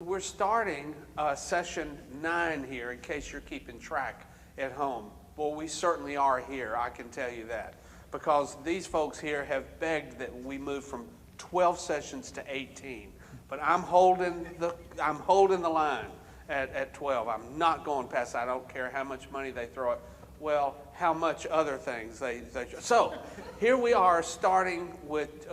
We're starting session 9 here, in case you're keeping track at home. Well, we certainly are here, I can tell you that, because these folks here have begged that we move from 12 sessions to 18. But I'm holding the line at 12. I'm not going past that. I don't care how much money they throw at, well, how much other things they so here we are starting with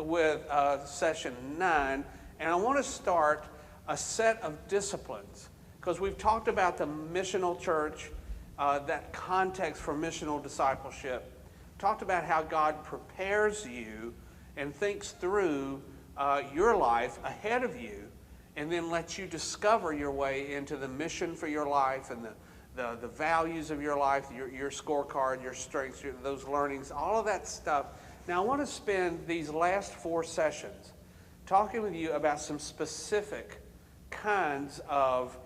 session 9, and I want to start a set of disciplines, because we've talked about the missional church, that context for missional discipleship, talked about how God prepares you and thinks through your life ahead of you, and then lets you discover your way into the mission for your life and the values of your life, your scorecard, your strengths, those learnings, all of that stuff. Now I want to spend these last 4 sessions talking with you about some specific kinds of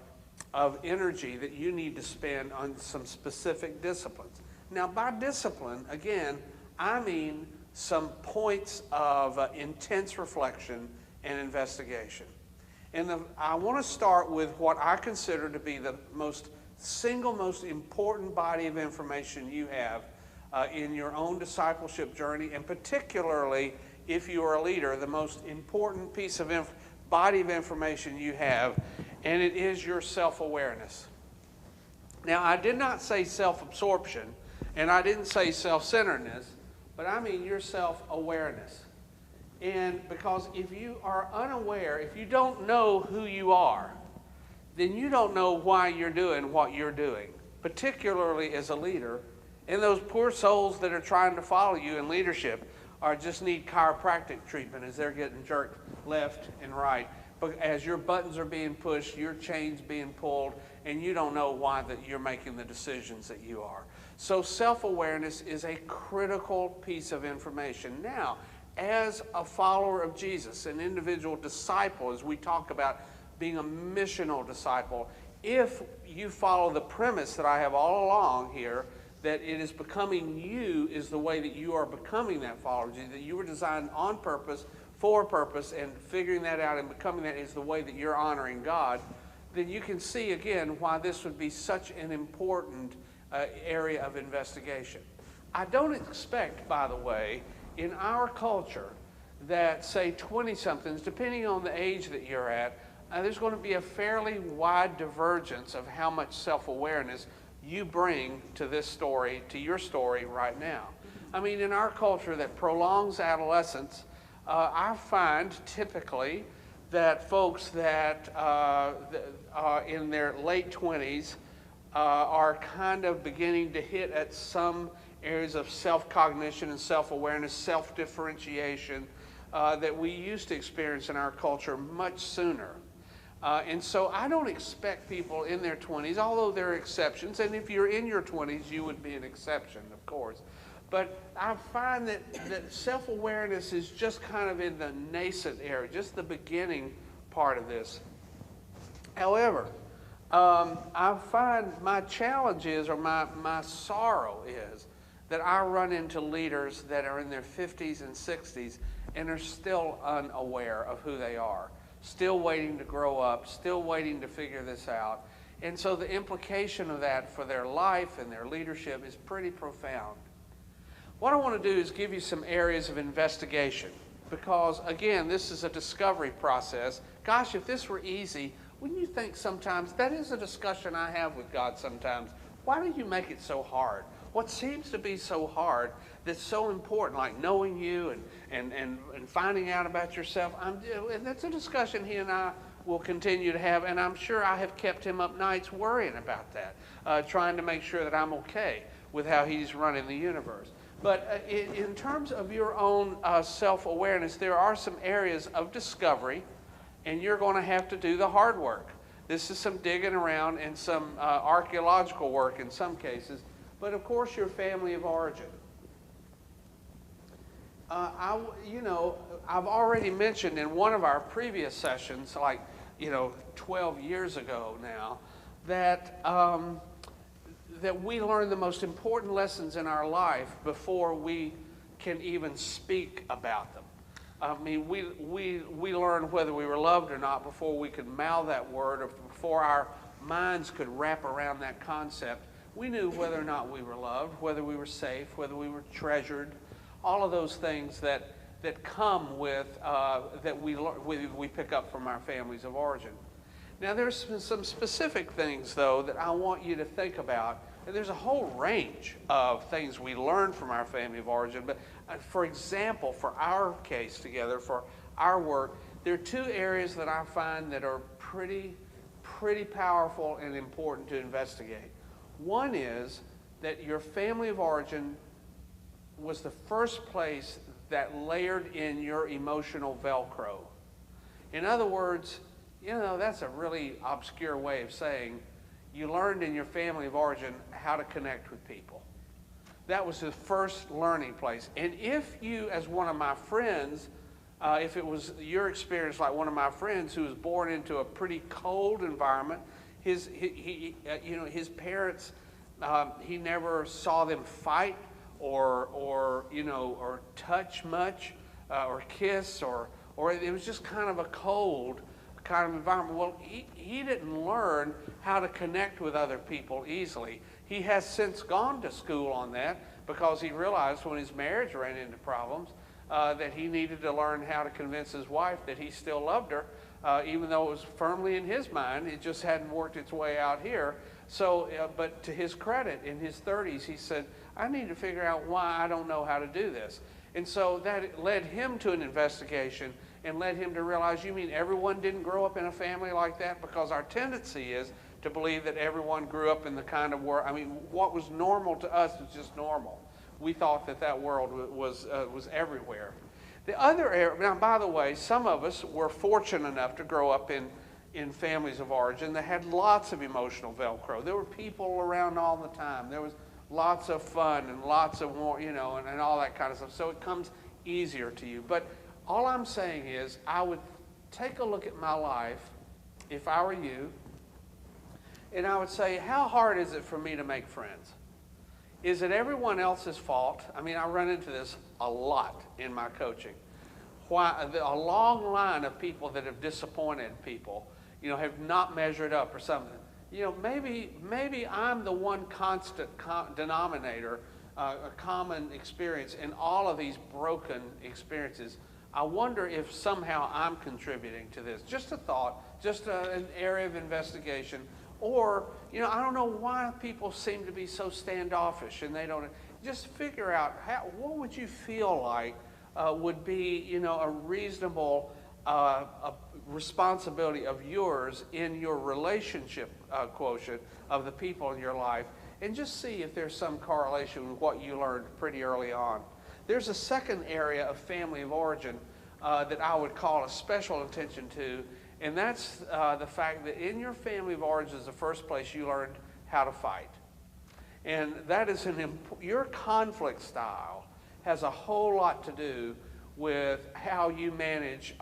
energy that you need to spend on some specific disciplines. Now, by discipline, again, I mean some points of intense reflection and investigation. And I want to start with what I consider to be the single most important body of information you have in your own discipleship journey, and particularly if you are a leader, the most important piece of body of information you have, and it is your self-awareness. Now, I did not say self-absorption, and I didn't say self-centeredness, but I mean your self-awareness. And because if you are unaware, if you don't know who you are, then you don't know why you're doing what you're doing, particularly as a leader. And those poor souls that are trying to follow you in leadership just need chiropractic treatment as they're getting jerked left and right. But as your buttons are being pushed, your chains being pulled, and you don't know why that you're making the decisions that you are. So self-awareness is a critical piece of information. Now, as a follower of Jesus, an individual disciple, as we talk about being a missional disciple, if you follow the premise that I have all along here, that it is becoming you is the way that you are becoming that follower of Jesus, that you were designed on purpose, for purpose, and figuring that out and becoming that is the way that you're honoring God, then you can see again why this would be such an important area of investigation. I don't expect, by the way, in our culture that, say, 20-somethings, depending on the age that you're at, there's going to be a fairly wide divergence of how much self-awareness you bring to this story, to your story right now. I mean, in our culture that prolongs adolescence, I find typically that folks that in their late 20s are kind of beginning to hit at some areas of self-cognition and self-awareness, self-differentiation that we used to experience in our culture much sooner. And so I don't expect people in their 20s, although there are exceptions, and if you're in your 20s, you would be an exception, of course. But I find that self-awareness is just kind of in the nascent area, just the beginning part of this. However, I find my challenge is, or my sorrow is, that I run into leaders that are in their 50s and 60s and are still unaware of who they are, still waiting to grow up, still waiting to figure this out. And so the implication of that for their life and their leadership is pretty profound. What I want to do is give you some areas of investigation, because again, this is a discovery process. Gosh, if this were easy, wouldn't you think sometimes, that is a discussion I have with God sometimes, why do you make it so hard? What seems to be so hard that's so important, like knowing you and finding out about yourself, and that's a discussion he and I will continue to have, and I'm sure I have kept him up nights worrying about that, trying to make sure that I'm okay with how he's running the universe. But in terms of your own self-awareness, there are some areas of discovery, and you're going to have to do the hard work. This is some digging around and some archaeological work in some cases, but of course your family of origin. I've already mentioned in one of our previous sessions, 12 years ago now, that we learn the most important lessons in our life before we can even speak about them. I mean, we learned whether we were loved or not before we could mouth that word, or before our minds could wrap around that concept. We knew whether or not we were loved, whether we were safe, whether we were treasured, all of those things that come with, that we pick up from our families of origin. Now, there's some specific things, though, that I want you to think about. And there's a whole range of things we learn from our family of origin. But for example, for our case together, for our work, there are two areas that I find that are pretty powerful and important to investigate. One is that your family of origin was the first place that layered in your emotional Velcro. In other words, you know, that's a really obscure way of saying you learned in your family of origin how to connect with people. That was the first learning place. And if you, as one of my friends, if it was your experience like one of my friends who was born into a pretty cold environment, his parents, he never saw them fight or touch much, or kiss, or it was just kind of a cold kind of environment. Well, he didn't learn how to connect with other people easily. He has since gone to school on that because he realized when his marriage ran into problems that he needed to learn how to convince his wife that he still loved her, even though it was firmly in his mind. It just hadn't worked its way out here. So, but to his credit, in his 30s, he said, I need to figure out why I don't know how to do this. And so that led him to an investigation and led him to realize, you mean everyone didn't grow up in a family like that? Because our tendency is to believe that everyone grew up in the kind of world. I mean, what was normal to us was just normal. We thought that world was everywhere. The other area, now by the way, some of us were fortunate enough to grow up in families of origin that had lots of emotional Velcro. There were people around all the time. There was lots of fun and lots of, and all that kind of stuff. So it comes easier to you. But all I'm saying is I would take a look at my life, if I were you, and I would say, how hard is it for me to make friends? Is it everyone else's fault? I mean, I run into this a lot in my coaching. Why a long line of people that have disappointed people, have not measured up or something. Maybe I'm the one constant denominator, a common experience in all of these broken experiences. I wonder if somehow I'm contributing to this. Just a thought, just an area of investigation. Or, I don't know why people seem to be so standoffish and they don't. Just figure out what would you feel like would be, a reasonable responsibility of yours in your relationship quotient of the people in your life, and just see if there's some correlation with what you learned pretty early on. There's a second area of family of origin that I would call a special attention to, and that's the fact that in your family of origin is the first place you learned how to fight. And that is your conflict style has a whole lot to do with how you manage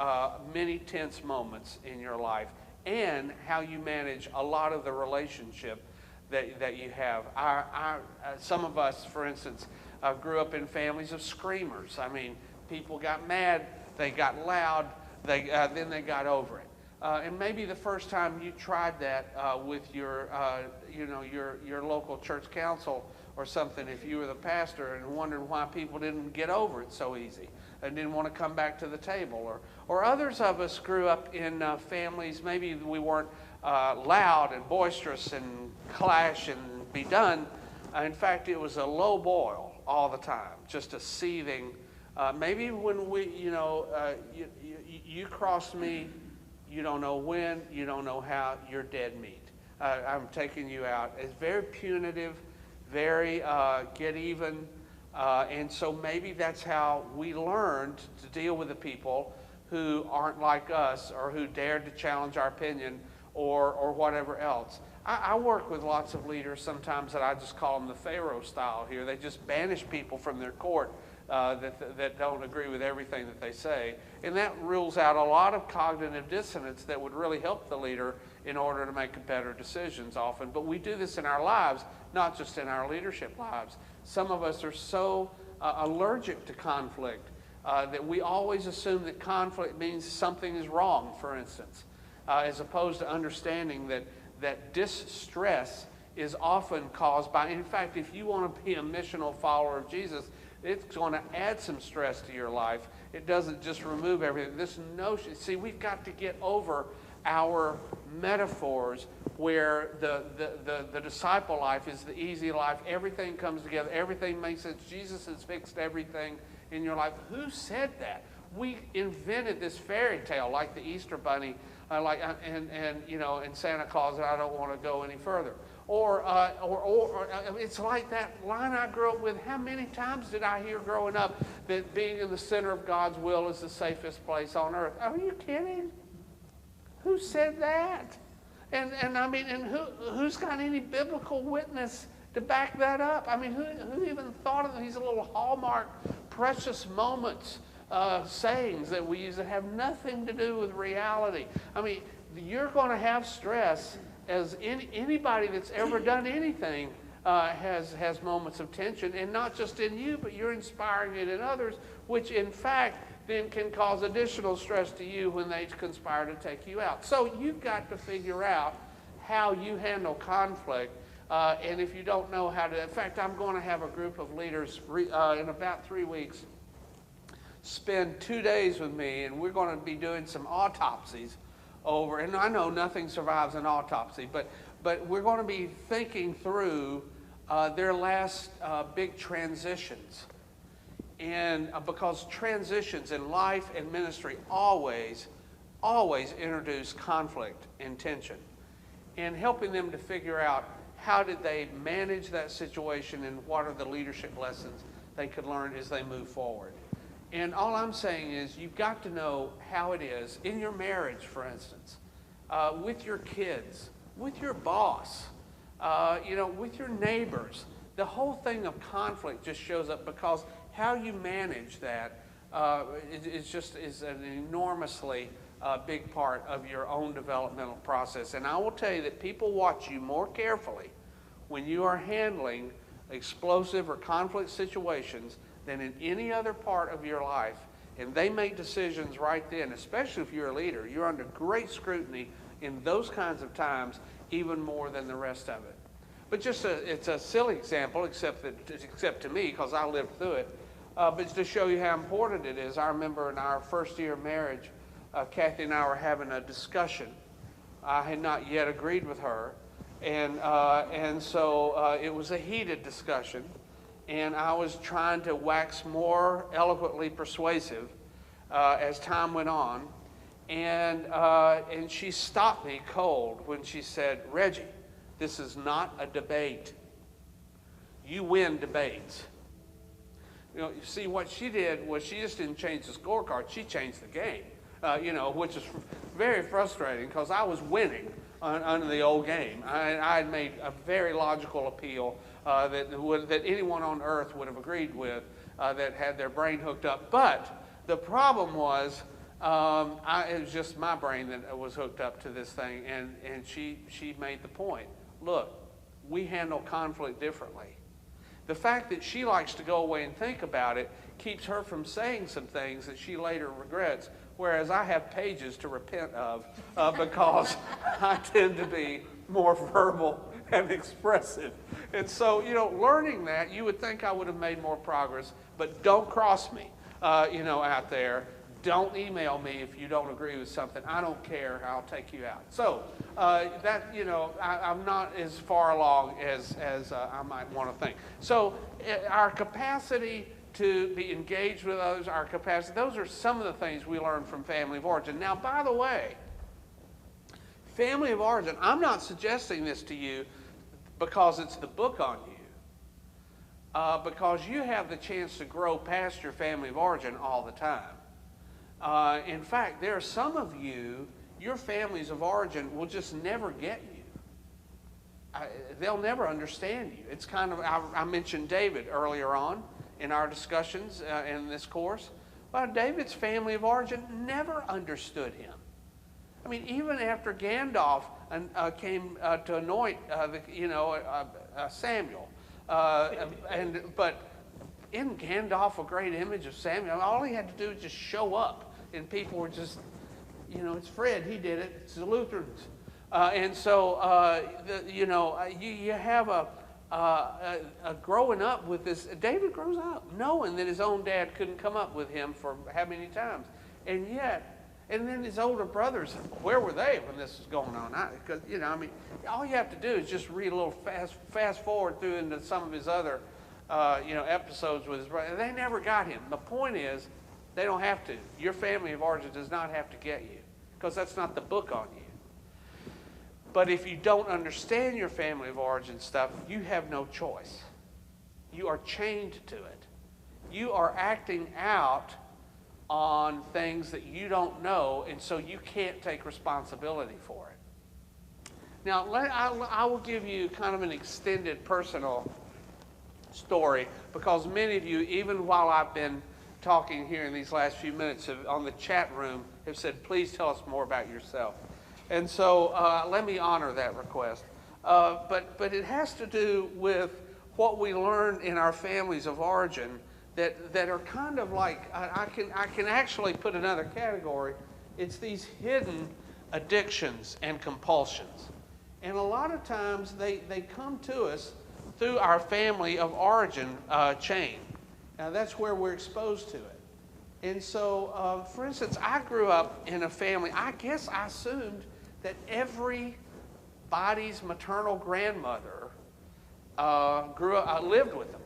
many tense moments in your life and how you manage a lot of the relationship that you have. Some of us, for instance, grew up in families of screamers. I mean, people got mad, they got loud, then they got over it. And maybe the first time you tried that with your local church council or something, if you were the pastor, and wondered why people didn't get over it so easy and didn't want to come back to the table. Or others of us grew up in families, maybe we weren't loud and boisterous and clash and be done. In fact, it was a low boil all the time, just a seething. Maybe when you crossed me, you don't know when, you don't know how, you're dead meat. I'm taking you out. It's very punitive, very get even. And so maybe that's how we learned to deal with the people who aren't like us or who dared to challenge our opinion or whatever else. I work with lots of leaders sometimes that I just call them the Pharaoh Style here. They just banish people from their court that don't agree with everything that they say. And that rules out a lot of cognitive dissonance that would really help the leader in order to make better decisions often. But we do this in our lives, not just in our leadership lives. Some of us are so allergic to conflict that we always assume that conflict means something is wrong, for instance, as opposed to understanding that distress is often caused by, in fact, if you want to be a missional follower of Jesus, it's going to add some stress to your life. It doesn't just remove everything. This notion, see, we've got to get over our metaphors where the disciple life is the easy life. Everything comes together. Everything makes sense. Jesus has fixed everything in your life. Who said that? We invented this fairy tale like the Easter Bunny, and Santa Claus, and I don't want to go any further. Or it's like that line I grew up with. How many times did I hear growing up that being in the center of God's will is the safest place on earth? Are you kidding? Who said that? And who's got any biblical witness to back that up? I mean, who even thought of these little hallmark, precious moments, sayings that we use that have nothing to do with reality? I mean, you're going to have stress, as anybody that's ever done anything has moments of tension, and not just in you, but you're inspiring it in others, which in fact then can cause additional stress to you when they conspire to take you out. So you've got to figure out how you handle conflict, and if you don't know how to, in fact, I'm going to have a group of leaders in about 3 weeks spend 2 days with me, and we're going to be doing some autopsies over, and I know nothing survives an autopsy, but we're going to be thinking through their last big transitions. And because transitions in life and ministry always introduce conflict and tension, and helping them to figure out how did they manage that situation and what are the leadership lessons they could learn as they move forward. And all I'm saying is you've got to know how it is in your marriage, for instance, with your kids, with your boss, with your neighbors. The whole thing of conflict just shows up because how you manage that is an enormously big part of your own developmental process. And I will tell you that people watch you more carefully when you are handling explosive or conflict situations than in any other part of your life. And they make decisions right then, especially if you're a leader. You're under great scrutiny in those kinds of times, even more than the rest of it. But it's a silly example, except to me, because I lived through it. But to show you how important it is, I remember in our first year of marriage, Kathy and I were having a discussion. I had not yet agreed with her, and so it was a heated discussion, and I was trying to wax more eloquently persuasive as time went on, and she stopped me cold when she said, "Reggie, this is not a debate. You win debates." You see, what she did was she just didn't change the scorecard. She changed the game, which is very frustrating because I was winning under the old game. I had made a very logical appeal that anyone on earth would have agreed with that had their brain hooked up. But the problem was it was just my brain that was hooked up to this thing, and she made the point. Look, we handle conflict differently. The fact that she likes to go away and think about it keeps her from saying some things that she later regrets, whereas I have pages to repent of because I tend to be more verbal and expressive. And so, learning that, you would think I would have made more progress, but don't cross me, out there. Don't email me if you don't agree with something. I don't care. I'll take you out. So I'm not as far along as I might want to think. So our capacity to be engaged with others, our capacity, those are some of the things we learn from family of origin. Now, by the way, family of origin, I'm not suggesting this to you because it's the book on you, because you have the chance to grow past your family of origin all the time. In fact, there are some of you, your families of origin will just never get you. They'll never understand you. It's kind of, I mentioned David earlier on in our discussions in this course. Well, David's family of origin never understood him. I mean, even after Gandalf came to anoint, Samuel, but isn't Gandalf a great image of Samuel? All he had to do was just show up, and people were just, it's Fred, he did it, it's the Lutherans. And so, you have a growing up with this. David grows up knowing that his own dad couldn't come up with him for how many times. And then his older brothers, where were they when this was going on? Because, all you have to do is just read a little fast forward through into some of his other, episodes with his brother. They never got him. The point is, they don't have to. Your family of origin does not have to get you, because that's not the book on you. But if you don't understand your family of origin stuff, you have no choice. You are chained to it. You are acting out on things that you don't know, and so you can't take responsibility for it. Now, I will give you kind of an extended personal story, because many of you, even while I've been talking here in these last few minutes on the chat room, have said, please tell us more about yourself. And so let me honor that request. But it has to do with what we learned in our families of origin that are kind of like, I can actually put another category. It's these hidden addictions and compulsions. And a lot of times they come to us through our family of origin chain. Now that's where we're exposed to it. And so, for instance, I grew up in a family, I guess I assumed that everybody's maternal grandmother lived with them.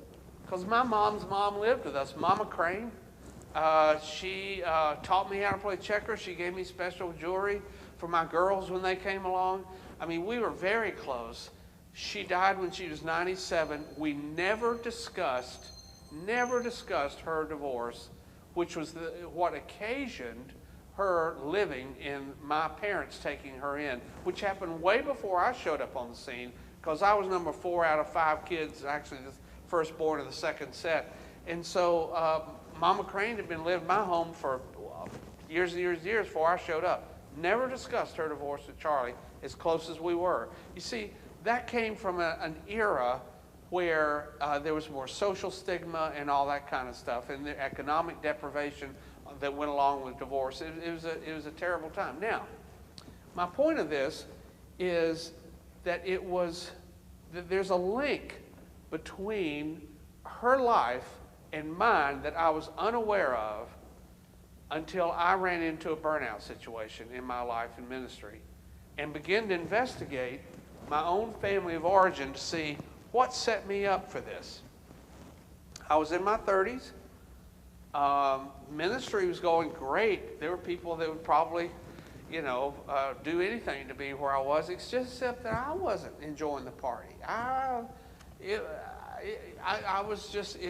Because my mom's mom lived with us, Mama Crane. She taught me how to play checkers. She gave me special jewelry for my girls when they came along. I mean, we were very close. She died when she was 97. We never discussed her divorce, which was what occasioned her living in my parents taking her in, which happened way before I showed up on the scene, because I was number 4 out of 5 kids, actually the firstborn of the second set. And so Mama Crane had been living in my home for years and years and years before I showed up. Never discussed her divorce with Charlie, as close as we were. You see, that came from an era where there was more social stigma and all that kind of stuff, and the economic deprivation that went along with divorce. It was a terrible time. Now, my point of this is that there's a link between her life and mine that I was unaware of until I ran into a burnout situation in my life and ministry, and began to investigate my own family of origin to see what set me up for this. I was in my 30s. Ministry was going great. There were people that would probably, do anything to be where I was, except that I wasn't enjoying the party. It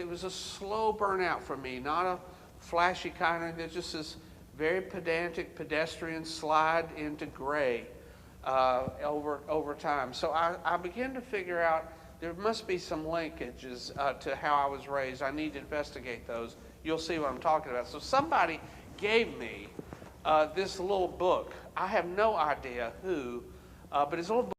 was a slow burnout for me, not a flashy kind of, there's just this very pedantic pedestrian slide into gray over time. So I began to figure out there must be some linkages to how I was raised. I need to investigate those. You'll see what I'm talking about. So somebody gave me this little book. I have no idea who, but it's a little book.